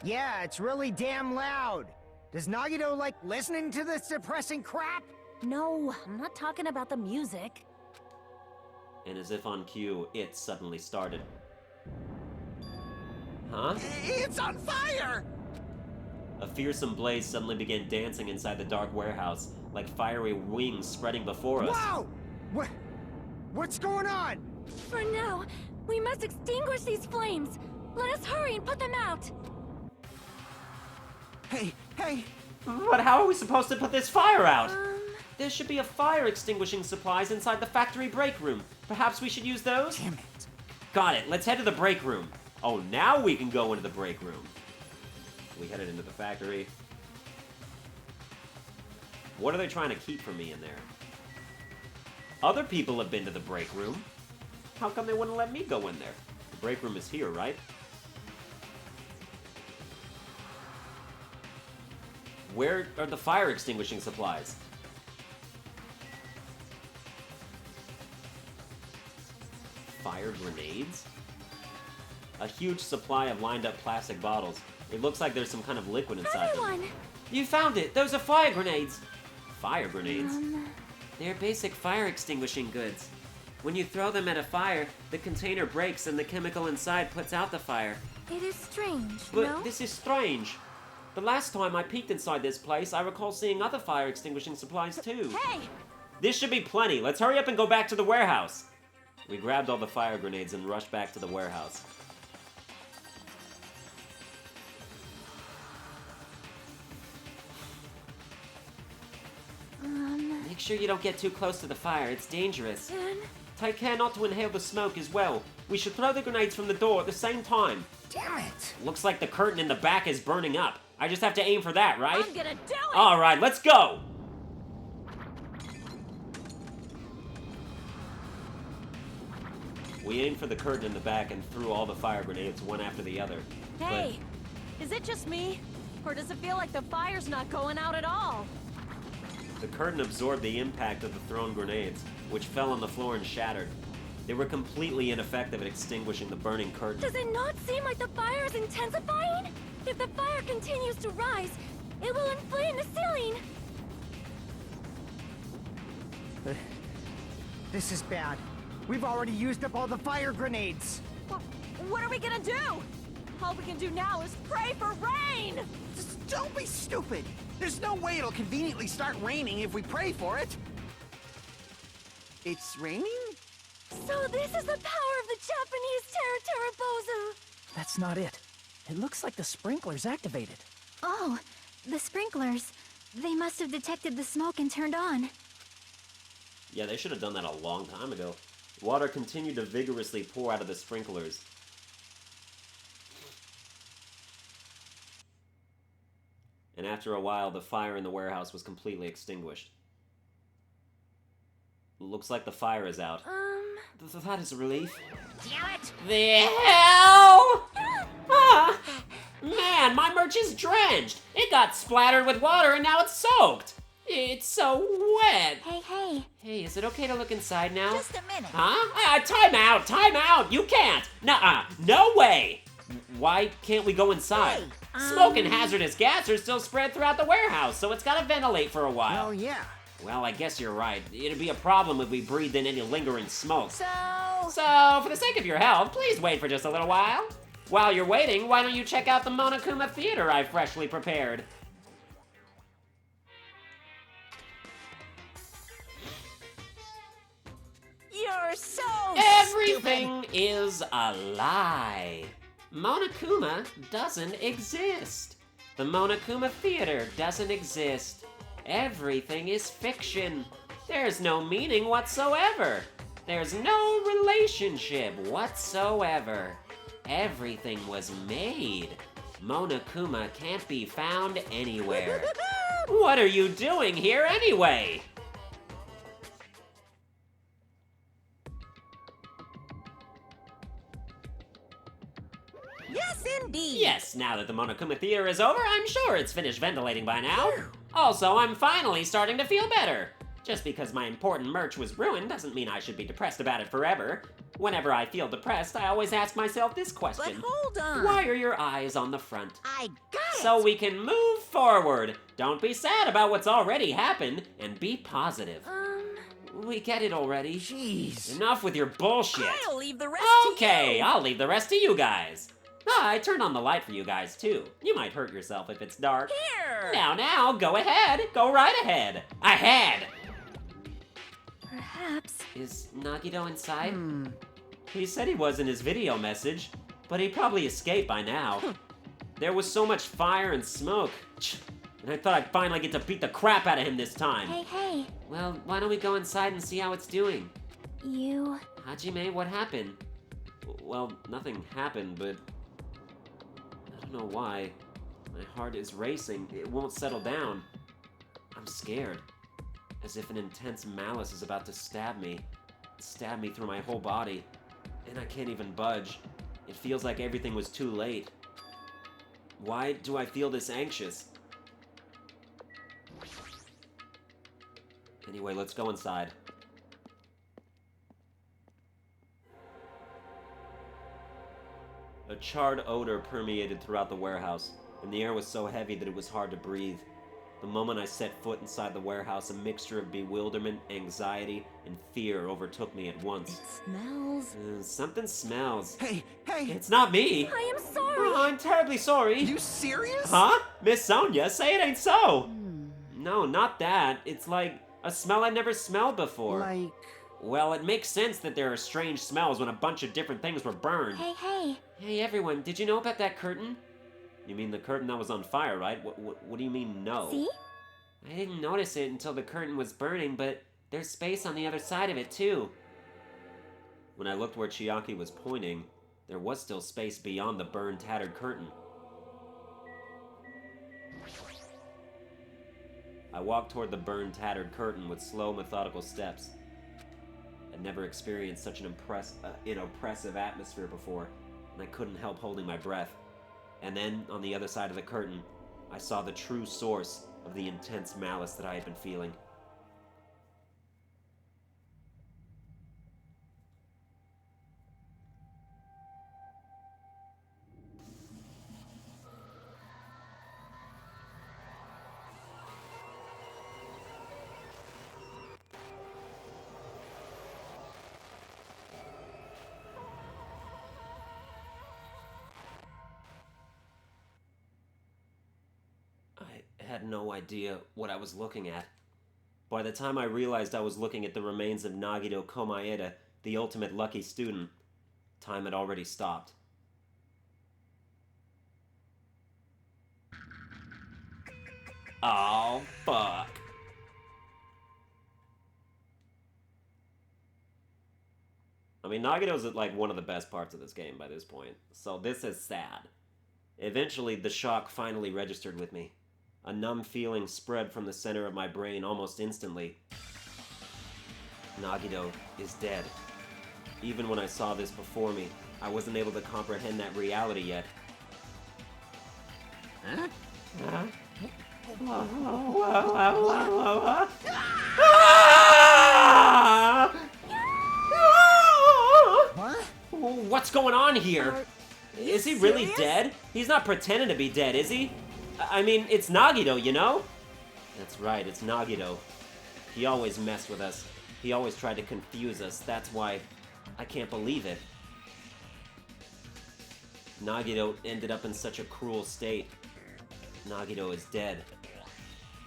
Yeah, it's really damn loud. Does Nagito like listening to this depressing crap? No, I'm not talking about the music. And as if on cue, it suddenly started. Huh? It's on fire! A fearsome blaze suddenly began dancing inside the dark warehouse, like fiery wings spreading before us. Wow! What's going on? For now, we must extinguish these flames. Let us hurry and put them out. Hey! But how are we supposed to put this fire out? There should be a fire extinguishing supplies inside the factory break room. Perhaps we should use those? Damn it. Got it, let's head to the break room. Oh, now we can go into the break room. We headed into the factory. What are they trying to keep from me in there? Other people have been to the break room. How come they wouldn't let me go in there? The break room is here, right? Where are the fire extinguishing supplies? Fire grenades? A huge supply of lined up plastic bottles. It looks like there's some kind of liquid inside them. Everyone! You found it! Those are fire grenades! Fire grenades? They're basic fire extinguishing goods. When you throw them at a fire, the container breaks and the chemical inside puts out the fire. It is strange, But no? this is strange. The last time I peeked inside this place, I recall seeing other fire extinguishing supplies too. Hey! This should be plenty. Let's hurry up and go back to the warehouse. We grabbed all the fire grenades and rushed back to the warehouse. Make sure you don't get too close to the fire. It's dangerous. Then, Take care not to inhale the smoke as well. We should throw the grenades from the door at the same time. Damn it. Looks like the curtain in the back is burning up. I just have to aim for that, right? I'm gonna do it! Alright, let's go! We aimed for the curtain in the back and threw all the fire grenades one after the other. Hey! Is it just me? Or does it feel like the fire's not going out at all? The curtain absorbed the impact of the thrown grenades, which fell on the floor and shattered. They were completely ineffective at extinguishing the burning curtain. Does it not seem like the fire is intensifying? If the fire continues to rise, it will inflame the ceiling! This is bad. We've already used up all the fire grenades. What are we gonna do? All we can do now is pray for rain! Just don't be stupid! There's no way it'll conveniently start raining if we pray for it. It's raining? So this is the power of the Japanese Terra. That's not it. It looks like the sprinkler's activated. Oh, the sprinklers. They must have detected the smoke and turned on. Yeah, they should have done that a long time ago. Water continued to vigorously pour out of the sprinklers. And after a while, the fire in the warehouse was completely extinguished. Looks like the fire is out. That is a relief. Damn it! The hell? Ah, man, my merch is drenched. It got splattered with water and now it's soaked. It's so wet. Hey. Hey, is it okay to look inside now? Just a minute. Huh? Time out! You can't! Nuh-uh! No way! Why can't we go inside? Smoke and hazardous gas are still spread throughout the warehouse, so it's gotta ventilate for a while. Well, yeah. Well, I guess you're right. It'd be a problem if we breathed in any lingering smoke. So, For the sake of your health, please wait for just a little while. While you're waiting, why don't you check out the Monokuma Theater I've freshly prepared? you're so Everything is a lie. Monokuma doesn't exist. The Monokuma Theater doesn't exist. Everything is fiction. There's no meaning whatsoever. There's no relationship whatsoever. everything was made. Monokuma can't be found anywhere. What are you doing here anyway? Yes, indeed. Yes, now that the Monokuma Theater is over, I'm sure it's finished ventilating by now. Also, I'm finally starting to feel better. Just because my important merch was ruined doesn't mean I should be depressed about it forever. Whenever I feel depressed, I always ask myself this But question. hold on. Why are your eyes on the front? I got it. So we can move forward. Don't be sad about what's already happened, and be positive. We get it already. Jeez. Enough with your bullshit. I'll leave the rest Okay, to you. I'll leave the rest to you guys. I turned on the light for you guys too. You might hurt yourself if it's dark. Here. Now, go ahead. Go right ahead. Ahead! Perhaps. Is Nagito inside? He said he was in his video message, but he probably escaped by now. There was so much fire and smoke. And I thought I'd finally get to beat the crap out of him this time. Hey. Well, why don't we go inside and see how it's doing? You. Hajime, what happened? Well, nothing happened, but I don't know why. My heart is racing. It won't settle down. I'm scared. As if an intense malice is about to stab me through my whole body. And I can't even budge. It feels like everything was too late. Why do I feel this anxious? Anyway, let's go inside. A charred odor permeated throughout the warehouse, and the air was so heavy that it was hard to breathe. The moment I set foot inside the warehouse, a mixture of bewilderment, anxiety, and fear overtook me at once. It smells. Something smells. Hey, It's not me! I am sorry. Oh, I'm terribly sorry! you serious? Huh? Miss Sonia, say it ain't so! No, not that. It's like a smell I never smelled before. Like... Well, it makes sense that there are strange smells when a bunch of different things were burned. Hey. Hey everyone, did you know about that curtain? You mean the curtain that was on fire, right? What do you mean, no? See? I didn't notice it until the curtain was burning, but there's space on the other side of it, too. When I looked where Chiaki was pointing, there was still space beyond the burned, tattered curtain. I walked toward the burned, tattered curtain with slow, methodical steps. I'd never experienced such an oppressive atmosphere before, and I couldn't help holding my breath. And then, on the other side of the curtain, I saw the true source of the intense malice that I had been feeling. I had no idea what I was looking at. By the time I realized I was looking at the remains of Nagito Komaeda, the ultimate lucky student, time had already stopped. Oh, fuck. I mean, Nagito's at like one of the best parts of this game by this point, so this is sad. Eventually, the shock finally registered with me. A numb feeling spread from the center of my brain almost instantly. Nagito is dead. Even when I saw this before me, I wasn't able to comprehend that reality yet. Huh? What? What's going on here? Is he really serious? dead? He's not pretending to be dead, is he? I mean, it's Nagito, you know? That's right, it's Nagito. He always messed with us. He always tried to confuse us. That's why I can't believe it. Nagito ended up in such a cruel state. Nagito is dead.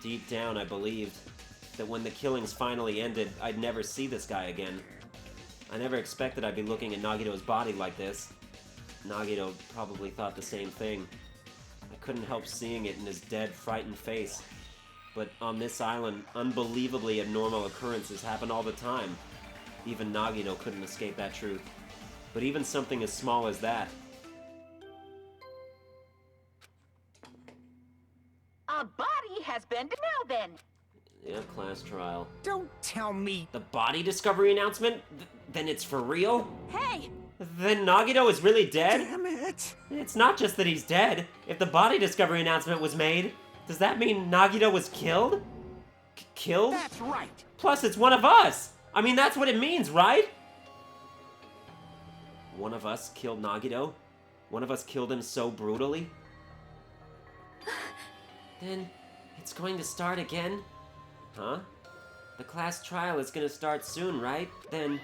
Deep down, I believed that when the killings finally ended, I'd never see this guy again. I never expected I'd be looking at Nagito's body like this. Nagito probably thought the same thing. I couldn't help seeing it in his dead, frightened face. But on this island, unbelievably abnormal occurrences happen all the time. Even Nagito couldn't escape that truth. But even something as small as that, A body has been... Now then. Yeah, class trial. Don't tell me. The body discovery announcement? Then it's for real? Hey! Then Nagito is really dead? Damn it. It's not just that he's dead. If the body discovery announcement was made, does that mean Nagito was killed? Killed? That's right. Plus, it's one of us! I mean, that's what it means, right? One of us killed Nagito? One of us killed him so brutally? Then, it's going to start again? Huh? The class trial is gonna start soon, right? Then...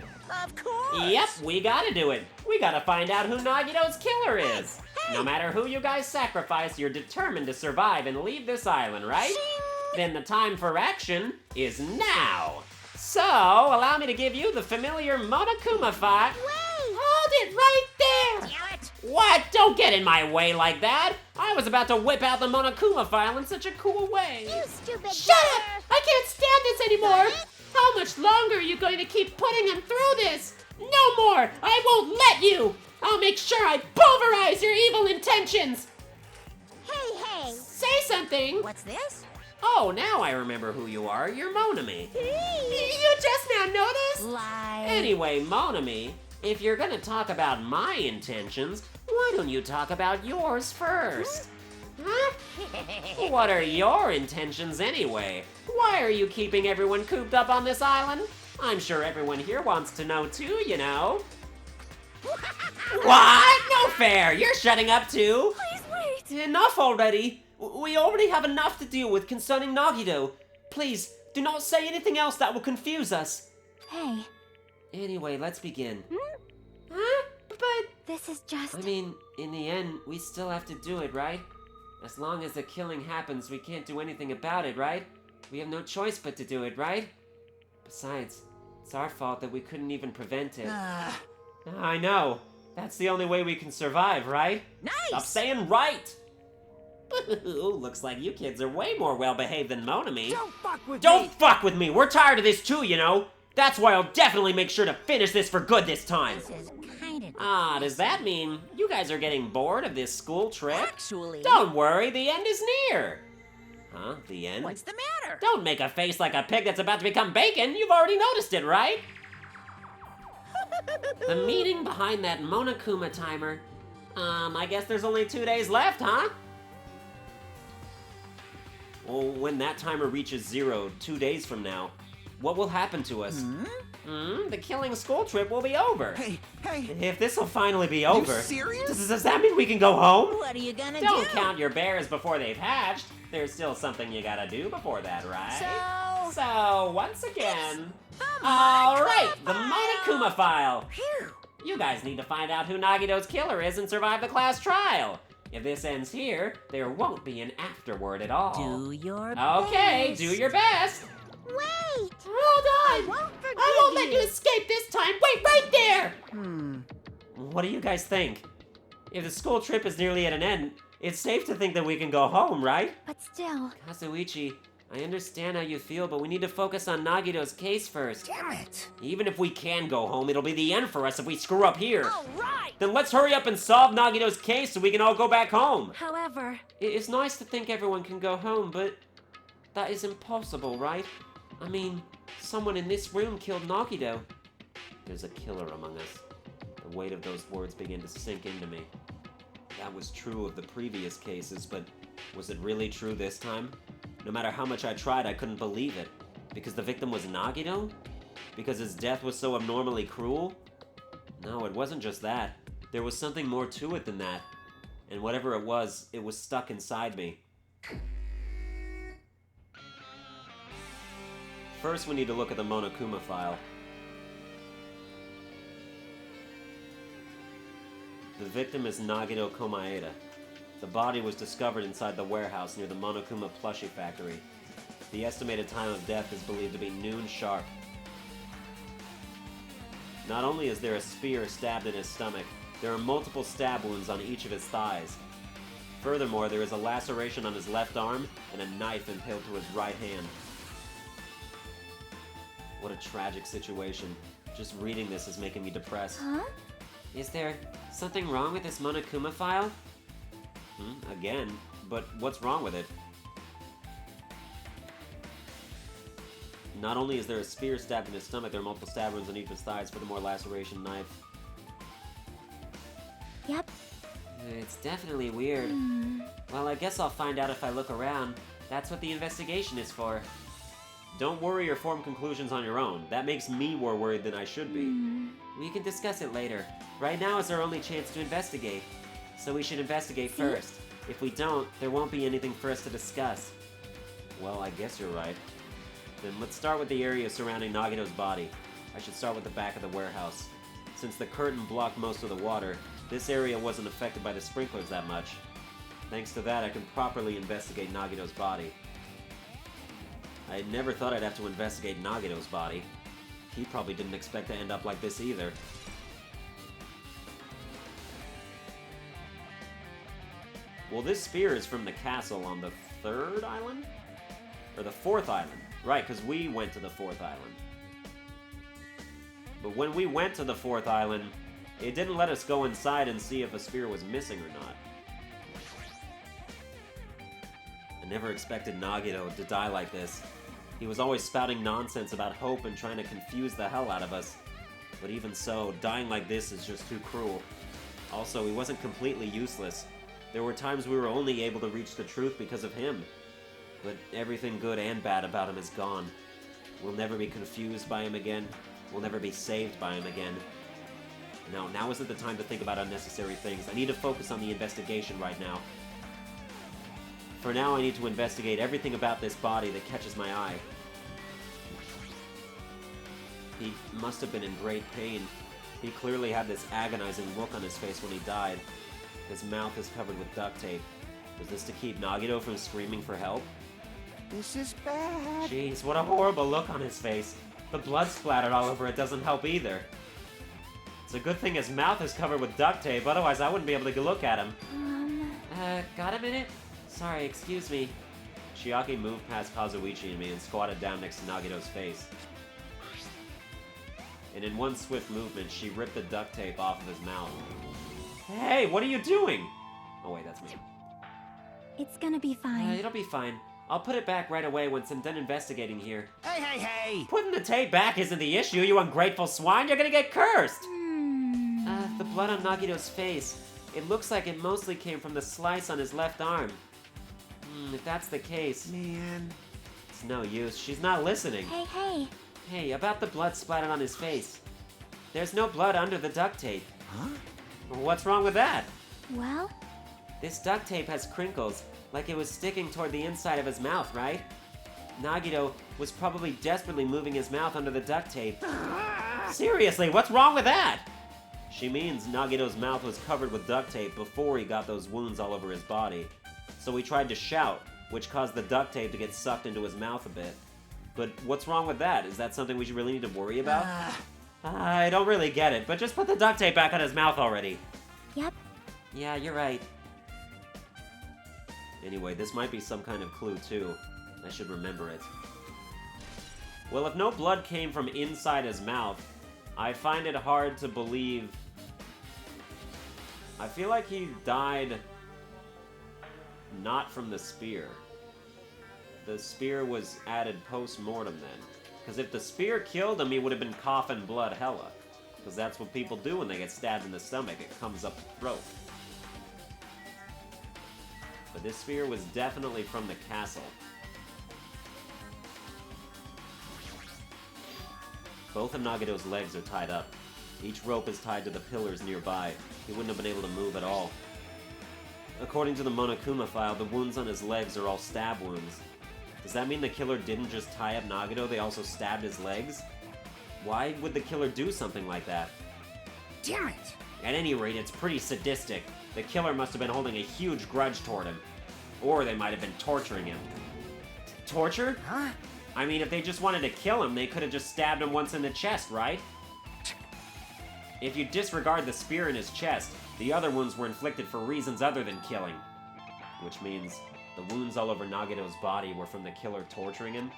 Of course. Yep, we gotta do it. We gotta find out who Nagito's killer is. No matter who you guys sacrifice, you're determined to survive and leave this island, right? Then the time for action is now. So, allow me to give you the familiar Monokuma fight. Hold it right there! Damn it. What? Don't get in my way like that. I was about to whip out the Monokuma file in such a cool way. You stupid Shut up! I can't stand this anymore! How much longer are you going to keep putting him through this? No more! I won't let you! I'll make sure I pulverize your evil intentions! Hey! Say something! What's this? Oh, now I remember who you are. You're Monami. You just now noticed? Lie. Anyway, Monami, if you're gonna talk about my intentions, why don't you talk about yours first? Huh? What are your intentions anyway? Why are you keeping everyone cooped up on this island? I'm sure everyone here wants to know too, you know. What? No fair! You're shutting up too! Please wait! Enough already! We already have enough to deal with concerning Nagito. Please, do not say anything else that will confuse us. Hey, Anyway, let's begin. Huh? But this is just... I mean, in the end, we still have to do it, right? As long as the killing happens, we can't do anything about it, right? We have no choice but to do it, right? Besides, it's our fault that we couldn't even prevent it. I know. That's the only way we can survive, right? Nice! Stop saying right! Looks like you kids are way more well-behaved than Monami. Don't fuck with me. Don't fuck with me! We're tired of this too, you know? That's why I'll definitely make sure to finish this for good this time. This is kind of... Ah, does that mean you guys are getting bored of this school trip? Actually... Don't worry, the end is near. Huh? The end? What's the matter? Don't make a face like a pig that's about to become bacon. You've already noticed it, right? The meaning behind that Monokuma timer. I guess there's only 2 days left, huh? Well, when that timer reaches 0 2 days from now, what will happen to us? The killing school trip will be over. Hey. If this will finally be over... serious? Does that mean we can go home? What are you gonna Don't do? count your bears before they've hatched. There's still something you gotta do before that, right? So once again... Alright, the Monokuma file. You guys need to find out who Nagito's killer is and survive the class trial. If this ends here, there won't be an afterward at all. Do your Okay, best. do your best. Wait! hold on! I won't let you escape this time! Wait right there! What do you guys think? If the school trip is nearly at an end, it's safe to think that we can go home, right? But still... Kazuichi, I understand how you feel, but we need to focus on Nagito's case first. Damn it. Even if we can go home, it'll be the end for us if we screw up here. All right! Then let's hurry up and solve Nagito's case so we can all go back home. However, It's nice to think everyone can go home, but that is impossible, right? I mean, someone in this room killed Nagito. There's a killer among us. The weight of those words began to sink into me. That was true of the previous cases, but was it really true this time? No matter how much I tried, I couldn't believe it. Because the victim was Nagito? Because his death was so abnormally cruel? No, it wasn't just that. There was something more to it than that. And whatever it was stuck inside me. First, we need to look at the Monokuma file. The victim is Nagito Komaeda. The body was discovered inside the warehouse near the Monokuma plushie factory. The estimated time of death is believed to be noon sharp. Not only is there a spear stabbed in his stomach, there are multiple stab wounds on each of his thighs. Furthermore, there is a laceration on his left arm and a knife impaled to his right hand. What a tragic situation. Just reading this is making me depressed. Huh? Is there something wrong with this Monokuma file? Again, but what's wrong with it? Not only is there a spear stabbed in his stomach, there are multiple stab wounds on each of his thighs for the more laceration knife. Yep. It's definitely weird. Well, I guess I'll find out if I look around. That's what the investigation is for. Don't worry or form conclusions on your own. That makes me more worried than I should be. We can discuss it later. Right now is our only chance to investigate. So we should investigate first. If we don't, there won't be anything for us to discuss. Well, I guess you're right. Then let's start with the area surrounding Nagito's body. I should start with the back of the warehouse. Since the curtain blocked most of the water, this area wasn't affected by the sprinklers that much. Thanks to that, I can properly investigate Nagito's body. I never thought I'd have to investigate Nagito's body. He probably didn't expect to end up like this either. Well, this spear is from the castle on the 3rd island? Or the 4th island. Right, because we went to the 4th island. But when we went to the 4th island, it didn't let us go inside and see if a spear was missing or not. I never expected Nagito to die like this. He was always spouting nonsense about hope and trying to confuse the hell out of us. But even so, dying like this is just too cruel. Also, he wasn't completely useless. There were times we were only able to reach the truth because of him. But everything good and bad about him is gone. We'll never be confused by him again. We'll never be saved by him again. No, now isn't the time to think about unnecessary things. I need to focus on the investigation right now. For now, I need to investigate everything about this body that catches my eye. He must have been in great pain. He clearly had this agonizing look on his face when he died. His mouth is covered with duct tape. Was this to keep Nagito from screaming for help? This is bad. Jeez, what a horrible look on his face. The blood splattered all over it doesn't help either. It's a good thing his mouth is covered with duct tape, otherwise I wouldn't be able to look at him. Got a minute? Sorry, excuse me. Chiaki moved past Kazuichi and me and squatted down next to Nagito's face. And in one swift movement, she ripped the duct tape off of his mouth. Hey, what are you doing? Oh wait, that's me. It's gonna be fine. It'll be fine. I'll put it back right away once I'm done investigating here. Hey! Putting the tape back isn't the issue, you ungrateful swine. You're gonna get cursed! The blood on Nagito's face. It looks like it mostly came from the slice on his left arm. If that's the case... Man. It's no use. She's not listening. Hey. Hey, about the blood splattered on his face. There's no blood under the duct tape. Huh? What's wrong with that? Well? This duct tape has crinkles, like it was sticking toward the inside of his mouth, right? Nagito was probably desperately moving his mouth under the duct tape. Seriously, what's wrong with that? She means Nagito's mouth was covered with duct tape before he got those wounds all over his body. So he tried to shout, which caused the duct tape to get sucked into his mouth a bit. But what's wrong with that? Is that something we should really need to worry about? I don't really get it, but just put the duct tape back on his mouth already. Yep. Yeah, you're right. Anyway, this might be some kind of clue, too. I should remember it. Well, if no blood came from inside his mouth, I find it hard to believe... I feel like he died not from the spear. The spear was added post-mortem then. Because if the spear killed him, he would have been coughing blood hella. Because that's what people do when they get stabbed in the stomach. It comes up the throat. But this spear was definitely from the castle. Both of Nagito's legs are tied up. Each rope is tied to the pillars nearby. He wouldn't have been able to move at all. According to the Monokuma file, the wounds on his legs are all stab wounds. Does that mean the killer didn't just tie up Nagito, they also stabbed his legs? Why would the killer do something like that? Damn it! At any rate, it's pretty sadistic. The killer must have been holding a huge grudge toward him. Or they might have been torturing him. Torture? Huh? I mean, if they just wanted to kill him, they could have just stabbed him once in the chest, right? If you disregard the spear in his chest, the other wounds were inflicted for reasons other than killing. Which means the wounds all over Nagito's body were from the killer torturing him?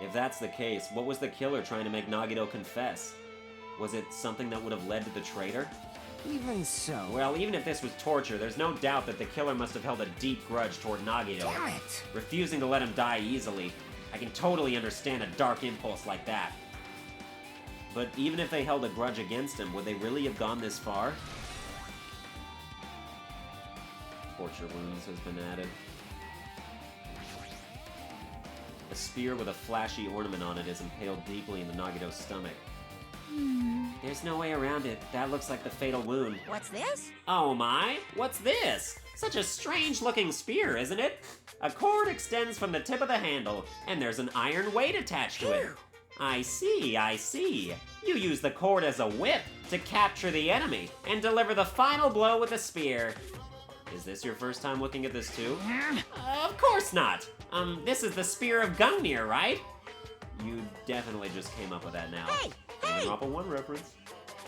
If that's the case, what was the killer trying to make Nagito confess? Was it something that would have led to the traitor? Even so... Well, even if this was torture, there's no doubt that the killer must have held a deep grudge toward Nagito, Damn it! refusing to let him die easily. I can totally understand a dark impulse like that. But even if they held a grudge against him, would they really have gone this far? Torture wounds has been added. A spear with a flashy ornament on it is impaled deeply in the Nagito's stomach. There's no way around it. That looks like the fatal wound. What's this? Oh my! What's this? Such a strange looking spear, isn't it? A cord extends from the tip of the handle, and there's an iron weight attached to it. I see, I see. You use the cord as a whip to capture the enemy and deliver the final blow with the spear. Is this your first time looking at this too? Of course not. This is the Spear of Gungnir, right? You definitely just came up with that now. Hey! Danganronpa 1 reference.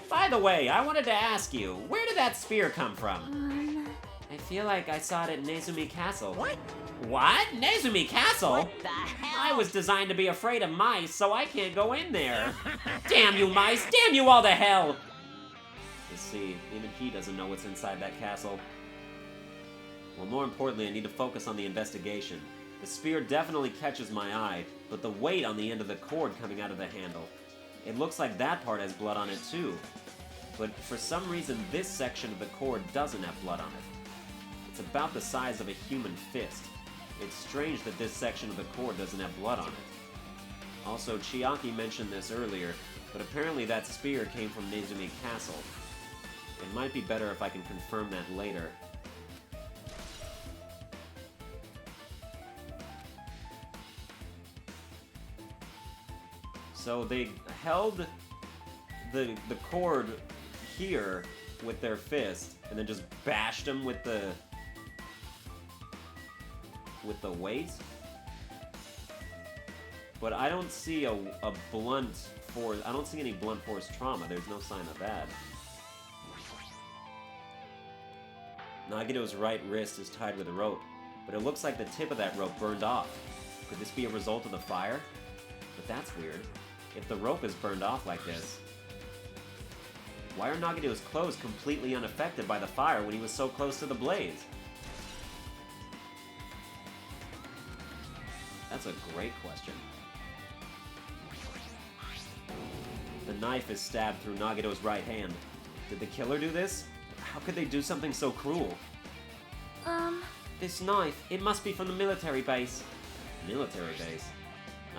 By the way, I wanted to ask you, where did that spear come from? I feel like I saw it at Nezumi Castle. What? What? Nezumi Castle? What the hell? I was designed to be afraid of mice, so I can't go in there. Damn you mice! Damn you all to hell! Let's see, even he doesn't know what's inside that castle. Well, more importantly, I need to focus on the investigation. The spear definitely catches my eye, but the weight on the end of the cord coming out of the handle. It looks like that part has blood on it too. But for some reason, this section of the cord doesn't have blood on it. It's about the size of a human fist. It's strange that this section of the cord doesn't have blood on it. Also, Chiaki mentioned this earlier, but apparently that spear came from Nezumi Castle. It might be better if I can confirm that later. So they held the cord here with their fist, and then just bashed him with the weight. But I don't see a blunt force. I don't see any blunt force trauma. There's no sign of that. Nagito's right wrist is tied with a rope, but it looks like the tip of that rope burned off. Could this be a result of the fire? But that's weird. If the rope is burned off like this, why are Nagito's clothes completely unaffected by the fire when he was so close to the blaze? That's a great question. The knife is stabbed through Nagito's right hand. Did the killer do this? How could they do something so cruel? This knife, it must be from the military base. Military base?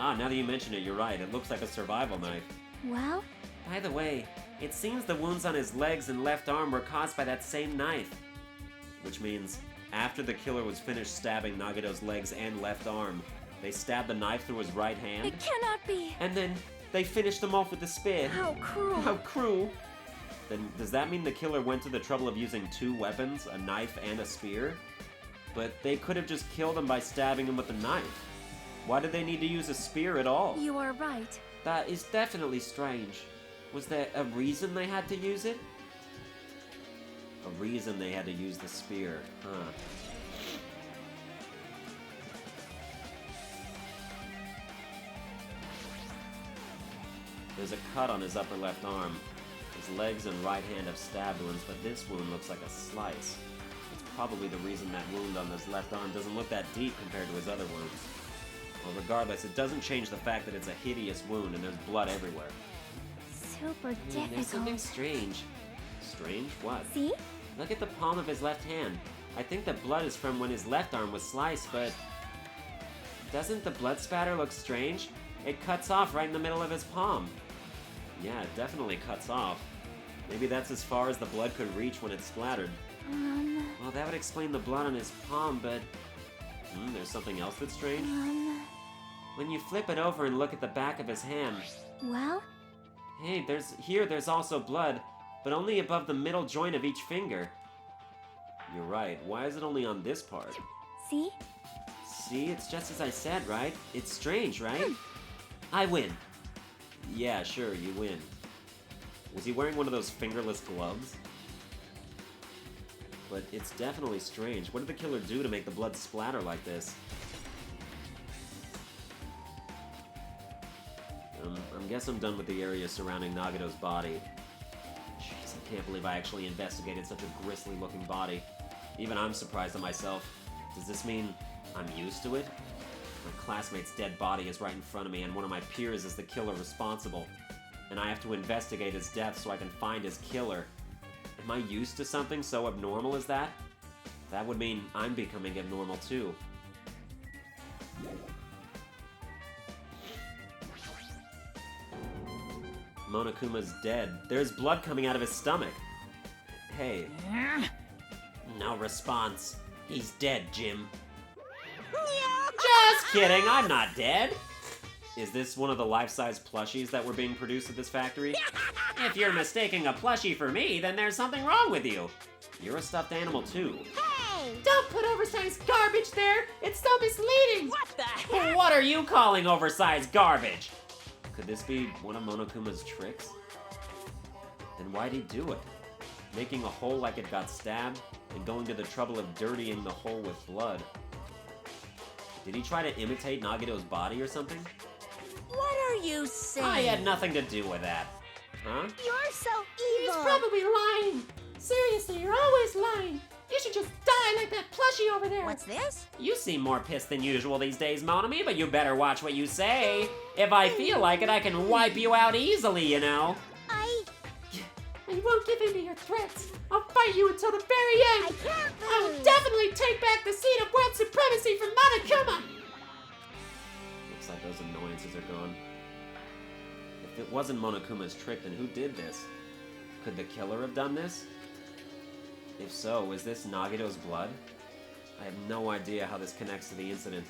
Ah, now that you mention it, you're right. It looks like a survival knife. Well? By the way, it seems the wounds on his legs and left arm were caused by that same knife. Which means, after the killer was finished stabbing Nagito's legs and left arm, they stabbed the knife through his right hand. It cannot be. And then they finished him off with the spear. How cruel. How cruel. Then does that mean the killer went to the trouble of using two weapons, a knife and a spear? But they could have just killed him by stabbing him with a knife. Why did they need to use a spear at all? You are right. That is definitely strange. Was there a reason they had to use it? A reason they had to use the spear, huh? There's a cut on his upper left arm. His legs and right hand have stab wounds, but this wound looks like a slice. It's probably the reason that wound on his left arm doesn't look that deep compared to his other wounds. Well, regardless, it doesn't change the fact that it's a hideous wound and there's blood everywhere. Super There's difficult. something strange. Strange? What? See? Look at the palm of his left hand. I think the blood is from when his left arm was sliced, but... doesn't the blood spatter look strange? It cuts off right in the middle of his palm. Yeah, it definitely cuts off. Maybe that's as far as the blood could reach when it splattered. Well, that would explain the blood on his palm, but... there's something else that's strange? When you flip it over and look at the back of his hand... Well? Hey, there's also blood, but only above the middle joint of each finger. You're right. Why is it only on this part? See? See, it's just as I said, right? It's strange, right? I win. Yeah, sure, you win. Was he wearing one of those fingerless gloves? But it's definitely strange. What did the killer do to make the blood splatter like this? I guess I'm done with the area surrounding Nagito's body. Jeez, I can't believe I actually investigated such a grisly-looking body. Even I'm surprised at myself. Does this mean I'm used to it? My classmate's dead body is right in front of me, and one of my peers is the killer responsible. And I have to investigate his death so I can find his killer. Am I used to something so abnormal as that? That would mean I'm becoming abnormal too. Monokuma's dead. There's blood coming out of his stomach. Hey. No response. He's dead, Jim. Just kidding, I'm not dead. Is this one of the life-size plushies that were being produced at this factory? If you're mistaking a plushie for me, then there's something wrong with you. You're a stuffed animal too. Don't put oversized garbage there! It's so misleading! What the heck? What are you calling oversized garbage? Could this be one of Monokuma's tricks? Then why'd he do it? Making a hole like it got stabbed, and going to the trouble of dirtying the hole with blood. Did he try to imitate Nagito's body or something? What are you saying? I had nothing to do with that. Huh? You're so He's evil. probably lying! Seriously, you're always lying! You should just die like that plushie over there! What's this? You seem more pissed than usual these days, Monami, but you better watch what you say. If I feel like it, I can wipe you out easily, you know. I won't give in to your threats! I'll fight you until the very end! I can't I will lose. definitely take back the seat of world supremacy from Monokuma! Looks like those annoyances are gone. If it wasn't Monokuma's trick, then who did this? Could the killer have done this? If so, is this Nagito's blood? I have no idea how this connects to the incident.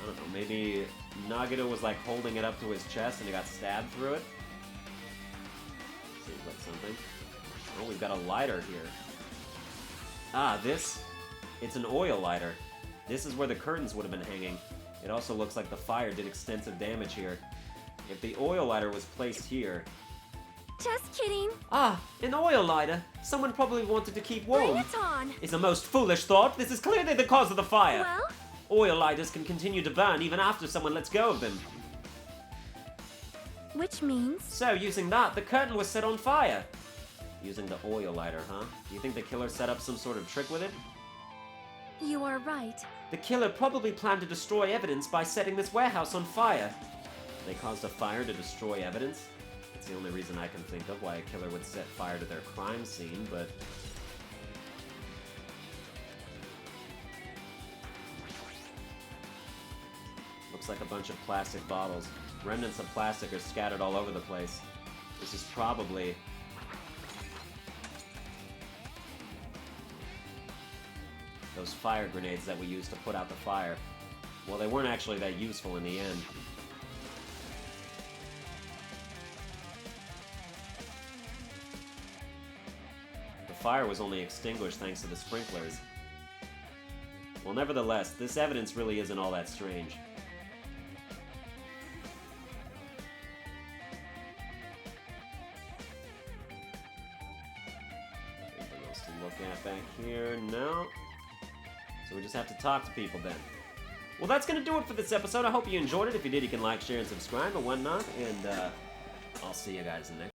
I don't know, maybe Nagito was like holding it up to his chest and he got stabbed through it? Seems like something. Oh, we've got a lighter here. Ah, this? It's an oil lighter. This is where the curtains would have been hanging. It also looks like the fire did extensive damage here. If the oil lighter was placed here... Just kidding. Ah, an oil lighter. Someone probably wanted to keep warm. Bring it on. It's a most foolish thought. This is clearly the cause of the fire. Well, Oil lighters can continue to burn even after someone lets go of them. which means So, using that, the curtain was set on fire. Using the oil lighter, huh? Do you think the killer set up some sort of trick with it? you are right. The killer probably planned to destroy evidence by setting this warehouse on fire. They caused a fire to destroy evidence? It's the only reason I can think of why a killer would set fire to their crime scene, but... Looks like a bunch of plastic bottles. Remnants of plastic are scattered all over the place. This is probably... those fire grenades that we used to put out the fire. Well, they weren't actually that useful in the end. The fire was only extinguished thanks to the sprinklers. Well, nevertheless, this evidence really isn't all that strange. Anything else to look at back here? No. So we just have to talk to people then. Well, that's going to do it for this episode. I hope you enjoyed it. If you did, you can like, share, and subscribe and whatnot. And I'll see you guys in the next